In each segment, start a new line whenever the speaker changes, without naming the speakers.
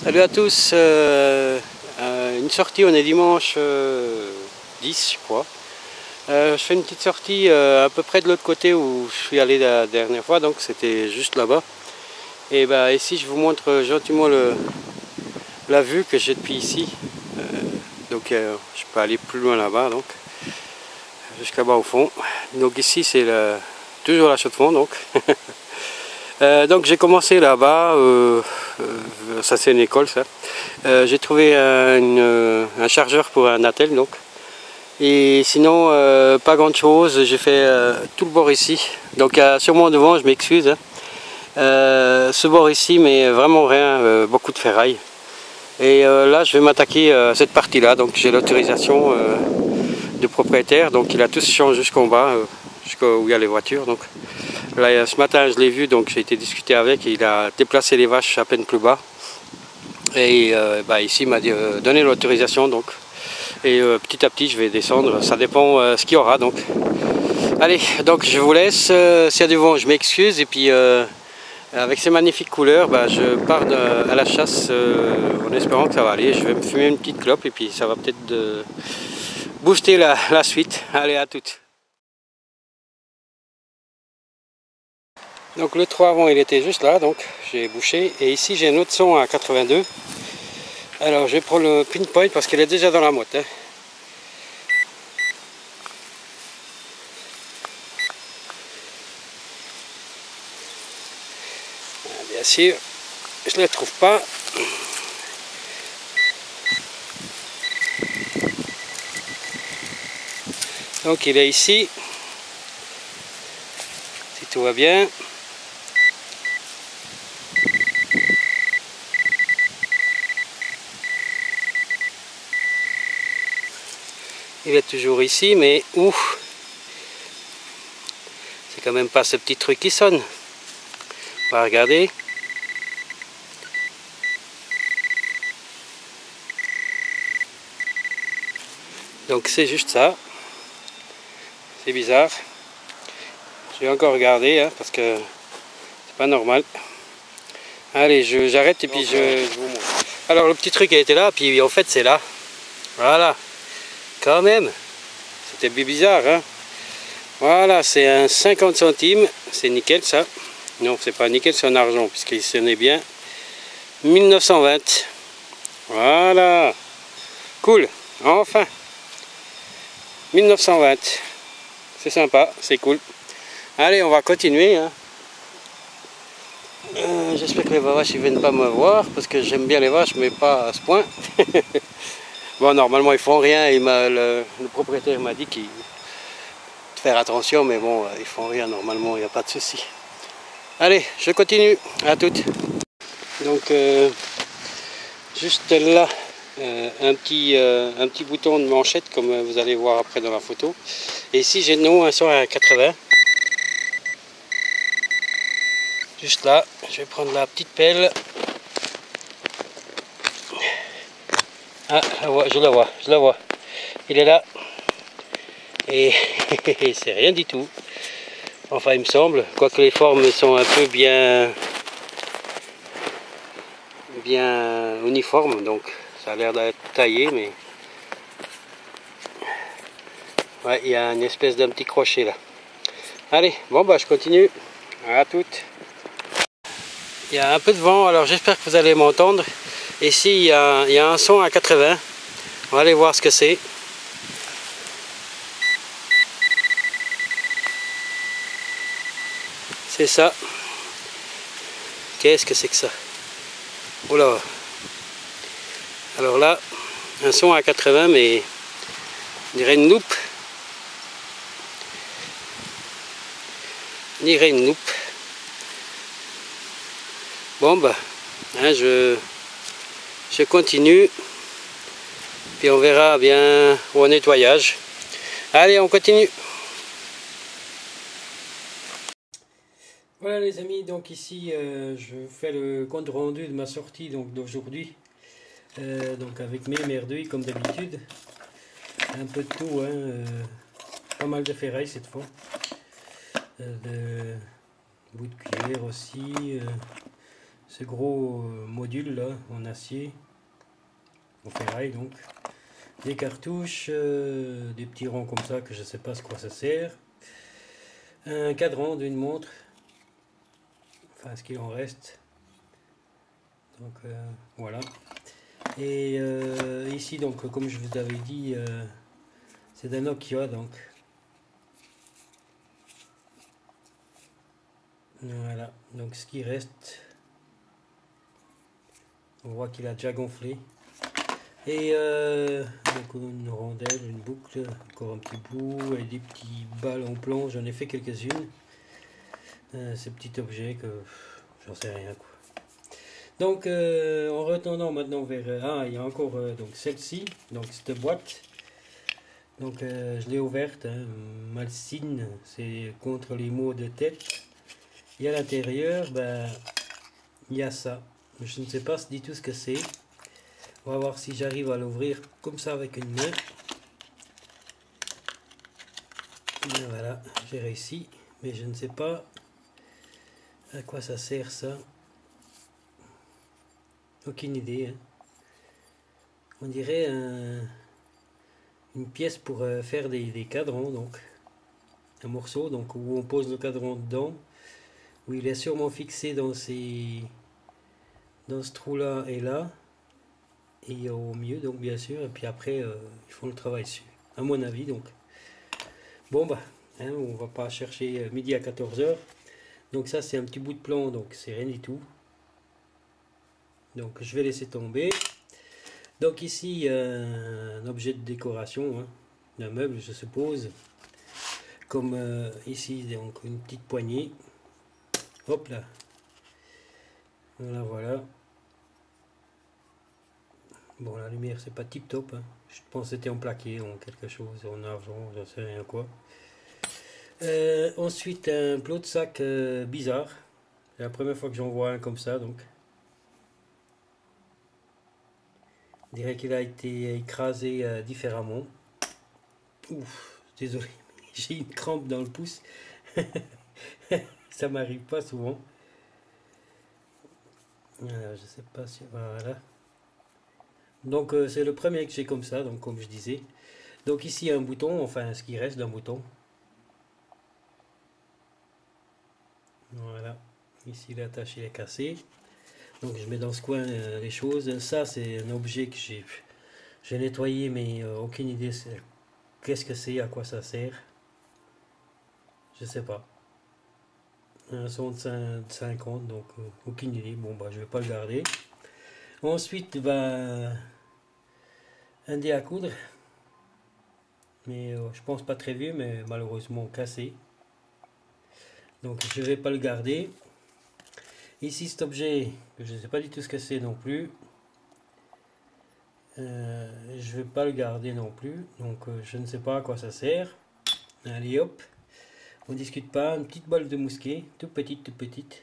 Salut à tous, une sortie, on est dimanche 10 je crois. Je fais une petite sortie à peu près de l'autre côté où je suis allé la dernière fois, donc c'était juste là-bas. Et bah ici je vous montre gentiment la vue que j'ai depuis ici. Je peux aller plus loin là-bas, donc jusqu'à bas au fond. Donc ici c'est toujours la Chaux-de-Fonds donc. Donc j'ai commencé là-bas, ça c'est une école ça. J'ai trouvé un chargeur pour un attel donc. Et sinon pas grand chose, j'ai fait tout le bord ici. Donc sûrement devant, je m'excuse. Hein. Ce bord ici mais vraiment rien, beaucoup de ferraille. Et là je vais m'attaquer à cette partie là, donc j'ai l'autorisation du propriétaire, donc il a tout changé jusqu'en bas, jusqu'où il y a les voitures. Donc. Là, ce matin je l'ai vu, donc j'ai été discuter avec, et il a déplacé les vaches à peine plus bas. Et ici il m'a donné l'autorisation, donc. Et petit à petit je vais descendre, ça dépend ce qu'il y aura. Donc. Allez, donc je vous laisse, s'il y a du vent je m'excuse, et puis avec ces magnifiques couleurs, je pars à la chasse en espérant que ça va aller. Je vais me fumer une petite clope et puis ça va peut-être booster la suite. Allez, à toutes. Donc le 3 avant il était juste là, donc j'ai bouché, et ici j'ai un autre son à 82. Alors je vais prendre le pinpoint parce qu'il est déjà dans la motte. Hein. Bien sûr, je ne le trouve pas. Donc il est ici, si tout va bien. Il est toujours ici, mais où? C'est quand même pas ce petit truc qui sonne. On va regarder. Donc c'est juste ça. C'est bizarre. Je vais encore regarder hein, parce que c'est pas normal. Allez, j'arrête et puis je vous montre. Alors le petit truc a été là, puis en fait c'est là. Voilà. Quand même. C'était bizarre, hein. Voilà, c'est un 50 centimes. C'est nickel ça. Non, c'est pas nickel, c'est en argent, puisqu'il sonnait bien. 1920. Voilà. Cool. Enfin. 1920. C'est sympa, c'est cool. Allez, on va continuer. Hein. J'espère que les vaches ne viennent pas me voir, parce que j'aime bien les vaches, mais pas à ce point. Bon, normalement, ils font rien. Le propriétaire m'a dit qu'il faire attention, mais bon, ils font rien. Normalement, il n'y a pas de souci. Allez, je continue. À toutes. Donc, juste là, un petit bouton de manchette, comme vous allez voir après dans la photo. Et ici, j'ai un son à 80. Juste là, je vais prendre la petite pelle. Ah, je la vois. Il est là. Et c'est rien du tout. Enfin, il me semble. Quoique les formes sont un peu bien uniformes. Donc, ça a l'air d'être taillé, mais... Ouais, il y a une espèce d'un petit crochet là. Allez, bon, je continue. À toutes. Il y a un peu de vent, alors j'espère que vous allez m'entendre. Ici, il y a un son à 80. On va aller voir ce que c'est. C'est ça. Qu'est-ce que c'est que ça? Oh là. Alors là, un son à 80, mais on dirait une loupe. On dirait une loupe. Bon hein, je continue. Puis on verra bien au nettoyage. Allez, on continue. Voilà les amis, donc ici je fais le compte rendu de ma sortie d'aujourd'hui. Donc avec mes merdouilles comme d'habitude. Un peu de tout, hein, pas mal de ferraille cette fois. De bout de cuillère aussi. ce gros module là en acier, en ferraille donc, des cartouches, des petits ronds comme ça que je sais pas à quoi ça sert, un cadran d'une montre, enfin ce qu'il en reste, donc voilà. Et ici donc comme je vous avais dit, c'est d'un Nokia, donc voilà, donc ce qui reste, on voit qu'il a déjà gonflé. Et donc une rondelle, une boucle, encore un petit bout, et des petits balles en plomb, j'en ai fait quelques-unes. Ces petits objets que j'en sais rien quoi. Donc en retournant maintenant vers... ah, il y a encore donc celle-ci, donc cette boîte. Donc je l'ai ouverte, hein, Malsine, c'est contre les maux de tête. Et à l'intérieur, ben, il y a ça. Je ne sais pas du tout ce que c'est. On va voir si j'arrive à l'ouvrir comme ça avec une main. Et voilà, j'ai réussi. Mais je ne sais pas à quoi ça sert ça. Aucune idée. Hein. On dirait une pièce pour faire des cadrans. Donc un morceau donc, où on pose le cadran dedans. Où il est sûrement fixé dans ce trou là et là. Et au milieu donc bien sûr. Et puis après ils font le travail dessus. À mon avis donc. Bon bah, hein, on va pas chercher midi à 14h. Donc ça c'est un petit bout de plan, donc c'est rien du tout. Donc je vais laisser tomber. Donc ici un objet de décoration, hein, d'un meuble je suppose. Comme ici donc une petite poignée. Hop là. Voilà voilà. Bon la lumière c'est pas tip top. Hein. Je pense que c'était en plaqué, en quelque chose, en argent, je sais rien quoi. Ensuite un plot de sac bizarre. C'est la première fois que j'en vois un comme ça donc. On dirait qu'il a été écrasé différemment. Ouf, désolé, j'ai une crampe dans le pouce. Ça m'arrive pas souvent. Alors, je sais pas si... Voilà. Donc c'est le premier que j'ai comme ça, donc comme je disais. Donc ici un bouton, enfin ce qui reste d'un bouton. Voilà. Ici l'attache il est cassé. Donc je mets dans ce coin les choses. Ça c'est un objet que j'ai nettoyé mais aucune idée qu'est-ce que c'est, à quoi ça sert. Je sais pas. Un son de 50, donc aucune idée. Bon bah je vais pas le garder. Ensuite bah un dé à coudre, mais je pense pas très vieux, mais malheureusement cassé. Donc je vais pas le garder. Ici cet objet, je ne sais pas du tout ce que c'est non plus. Je vais pas le garder non plus, donc je ne sais pas à quoi ça sert. Allez hop, on discute pas. Une petite balle de mousquet, toute petite, toute petite.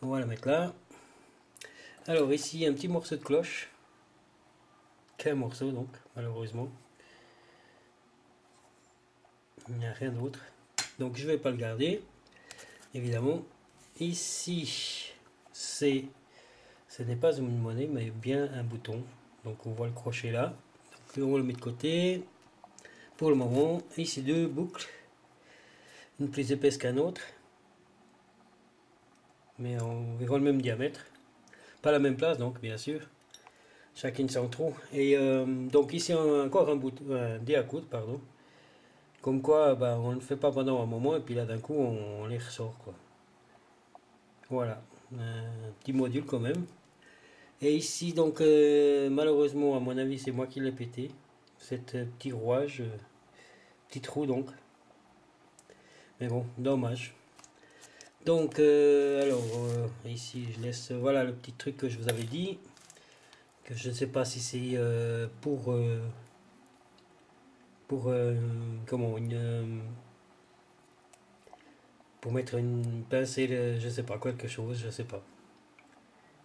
On va la mettre là. Alors ici un petit morceau de cloche. Qu'un morceau donc, malheureusement. Il n'y a rien d'autre. Donc je vais pas le garder, évidemment. Ici, ce n'est pas une monnaie, mais bien un bouton. Donc on voit le crochet là. Donc on le met de côté. Pour le moment, ici deux boucles. Une plus épaisse qu'un autre. Mais environ le même diamètre. Pas la même place donc, bien sûr. Chacune sans trou. Et donc ici encore un dé à coudre, pardon. Comme quoi, bah, on ne le fait pas pendant un moment et puis là d'un coup on les ressort quoi. Voilà, un petit module quand même. Et ici donc malheureusement à mon avis c'est moi qui l'ai pété. Cet petit rouage, petit trou donc. Mais bon, dommage. Donc alors ici je laisse, voilà le petit truc que je vous avais dit. Que je ne sais pas si c'est comment pour mettre une pincée, je sais pas, quelque chose, je sais pas.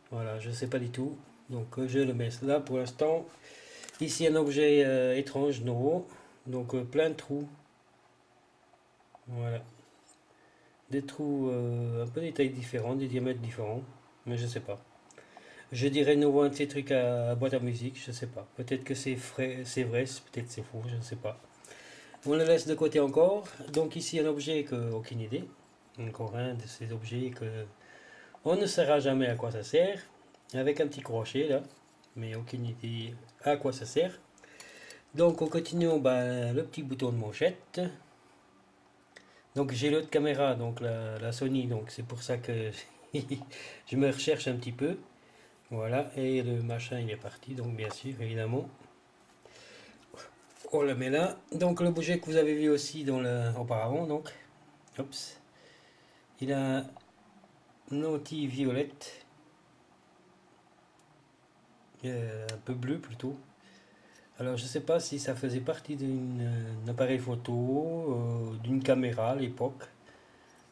Voilà, je sais pas du tout. Donc je le mets là pour l'instant. Ici un objet étrange, nouveau. Donc plein de trous. Voilà. Des trous un peu des tailles différentes, des diamètres différents.
mais je sais pas. Je dirais nouveau un de ces trucs à boîte à musique, je sais pas. Peut-être que c'est vrai, peut-être c'est faux, je ne sais pas. On le laisse de côté encore. Donc ici un objet que aucune idée. Encore un de ces objets que on ne saura jamais à quoi ça sert. Avec un petit crochet là, mais aucune idée à quoi ça sert. Donc on continue, le petit bouton de manchette. Donc j'ai l'autre caméra, donc la Sony, donc c'est pour ça que je me recherche un petit peu. Voilà, et le machin il est parti, donc bien sûr, évidemment. On le met là. Donc le bouger que vous avez vu aussi dans auparavant, donc, oups, il a une lentille violette, un peu bleu plutôt. Alors je sais pas si ça faisait partie d'un appareil photo, d'une caméra à l'époque.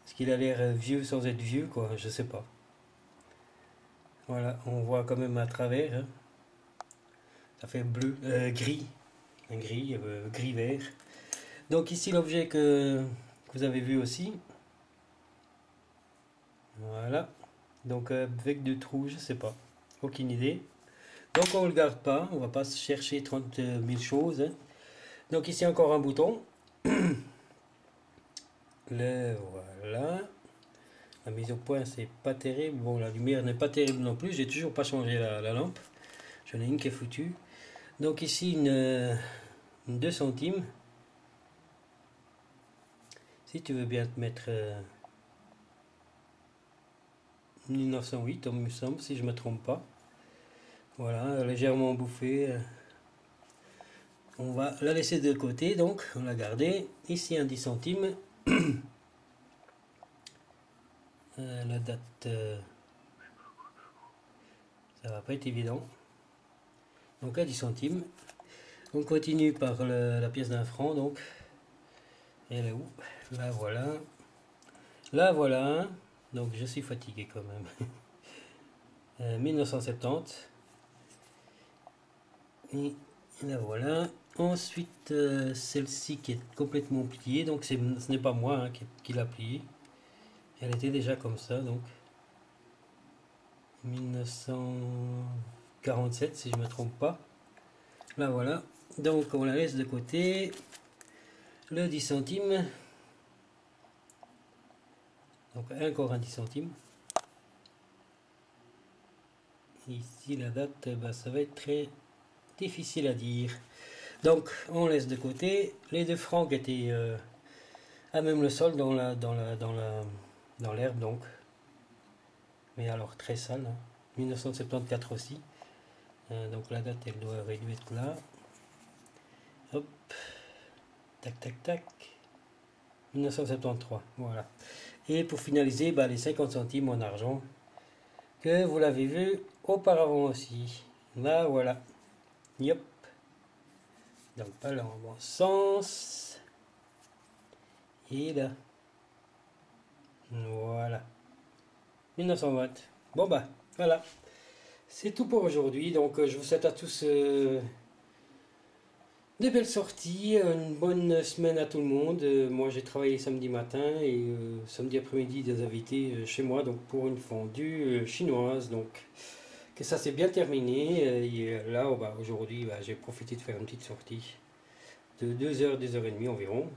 Parce qu'il a l'air vieux sans être vieux, quoi, je sais pas. Voilà, on voit quand même à travers, hein. Ça fait bleu, gris, un gris, gris-vert. Donc ici l'objet que vous avez vu aussi. Voilà. Donc avec deux trous, je sais pas. Aucune idée. Donc on le garde pas, on va pas chercher 30 000 choses, hein. Donc ici encore un bouton. Le voilà. La mise au point c'est pas terrible. Bon, la lumière n'est pas terrible non plus. J'ai toujours pas changé la lampe. J'en ai une qui est foutue. Donc ici une 2 centimes. Si tu veux bien te mettre 1908, il me semble, si je me trompe pas. Voilà, légèrement bouffée. On va la laisser de côté, donc on l'a gardée. Ici un 10 centimes. La date, ça va pas être évident. Donc à 10 centimes. On continue par la pièce d'un franc, donc. Elle est où? Là voilà. Là voilà. Donc je suis fatigué quand même. 1970. Et là voilà. Ensuite, celle-ci qui est complètement pliée. Donc ce n'est pas moi, hein, qui l'a pliée. Elle était déjà comme ça, donc 1947 si je ne me trompe pas. Là voilà. Donc on la laisse de côté. Le 10 centimes. Donc encore un 10 centimes. Ici la date, ça va être très difficile à dire. Donc on laisse de côté. Les 2 francs étaient à même le sol dans l'herbe, donc. Mais alors très sale, hein. 1974 aussi. Donc la date elle doit réduire là. Hop. Tac tac tac. 1973. Voilà. Et pour finaliser, les 50 centimes en argent. Que vous l'avez vu auparavant aussi. Là voilà. Yep. Donc pas là en bon sens. Et là. Voilà. 1920. Bon voilà. C'est tout pour aujourd'hui. Donc je vous souhaite à tous des belles sorties, une bonne semaine à tout le monde. Moi j'ai travaillé samedi matin et samedi après-midi des invités chez moi donc pour une fondue chinoise. Donc que ça s'est bien terminé. Et là aujourd'hui j'ai profité de faire une petite sortie de 2 heures, 2 heures et demie environ.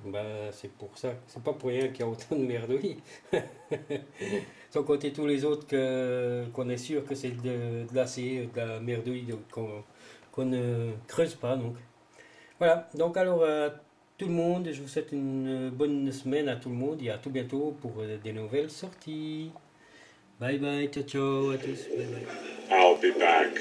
C'est pour ça, c'est pas pour rien qu'il y a autant de merdouilles. Sans compter tous les autres qu'on est sûr que c'est de la merdouille qu'on ne creuse pas. Donc voilà, donc alors tout le monde, je vous souhaite une bonne semaine à tout le monde et à tout bientôt pour des nouvelles sorties. Bye bye, ciao ciao à tous. Bye bye.
I'll be back.